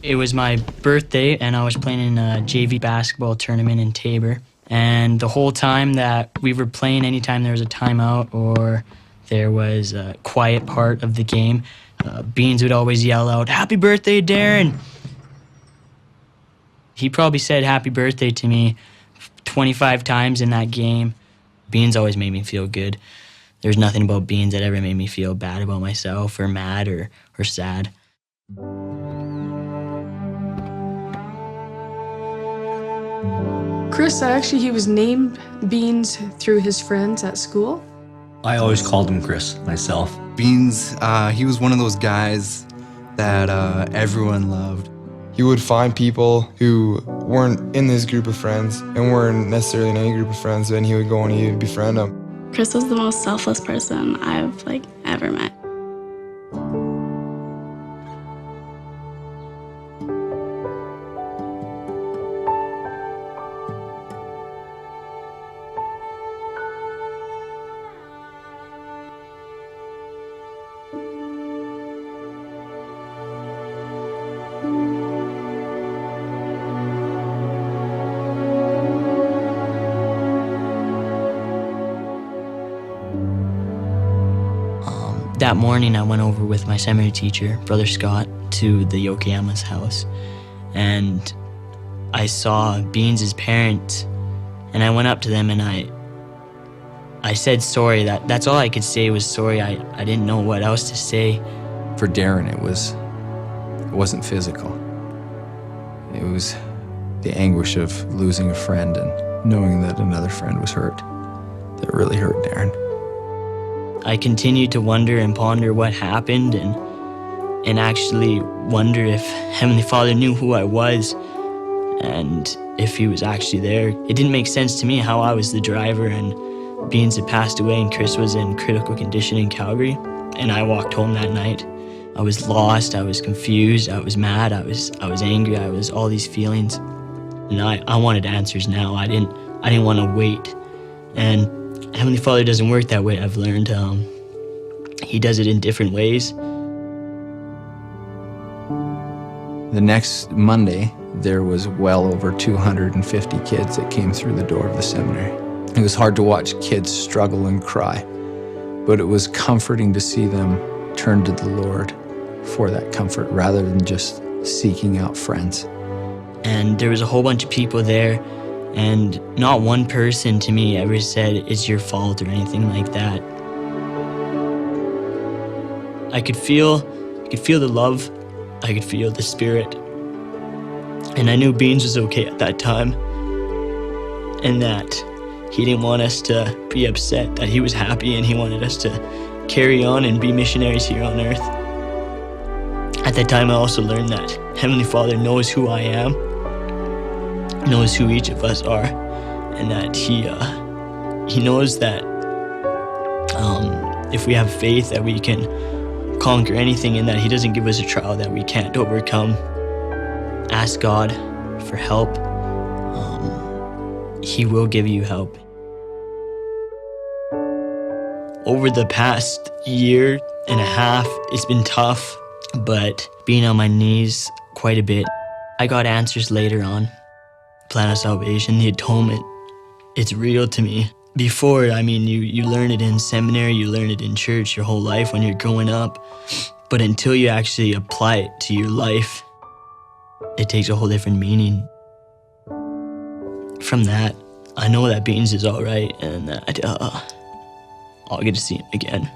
It was my birthday, and I was playing in a JV basketball tournament in Tabor. And the whole time that we were playing, anytime there was a timeout or there was a quiet part of the game, Beans would always yell out, "Happy birthday, Darren!" He probably said happy birthday to me 25 times in that game. Beans always made me feel good. There's nothing about Beans that ever made me feel bad about myself or mad or sad. Chris, actually, he was named Beans through his friends at school. I always called him Chris myself. Beans, he was one of those guys that everyone loved. He would find people who weren't in this group of friends and weren't necessarily in any group of friends, and he would go and he would befriend them. Chris was the most selfless person I've ever met. That morning, I went over with my seminary teacher, Brother Scott, to the Yokoyama's house, and I saw Beans' parents, and I went up to them and I said sorry. That's all I could say was sorry. I didn't know what else to say. For Darren, it wasn't physical. It was the anguish of losing a friend and knowing that another friend was hurt. That really hurt Darren. I continued to wonder and ponder what happened and actually wonder if Heavenly Father knew who I was and if he was actually there. It didn't make sense to me how I was the driver and Beans had passed away and Chris was in critical condition in Calgary, and I walked home that night. I was lost, I was confused, I was mad, I was angry, I was all these feelings. And I wanted answers now. I didn't want to wait. And Heavenly Father doesn't work that way, I've learned. He does it in different ways. The next Monday, there was well over 250 kids that came through the door of the seminary. It was hard to watch kids struggle and cry, but it was comforting to see them turn to the Lord for that comfort rather than just seeking out friends. And there was a whole bunch of people there, and not one person to me ever said it's your fault or anything like that. I could feel the love, I could feel the spirit. And I knew Beans was okay at that time, and that he didn't want us to be upset, that he was happy and he wanted us to carry on and be missionaries here on earth. At that time, I also learned that Heavenly Father knows who I am, knows who each of us are, and that he knows that if we have faith that we can conquer anything, and that he doesn't give us a trial that we can't overcome. Ask God for help. He will give you help. Over the past year and a half, it's been tough, but being on my knees quite a bit. I got answers later on. Plan of salvation, the atonement, it's real to me. Before, you learn it in seminary, you learn it in church your whole life when you're growing up. But until you actually apply it to your life, it takes a whole different meaning. From that, I know that Beans is all right and that I'll get to see him again.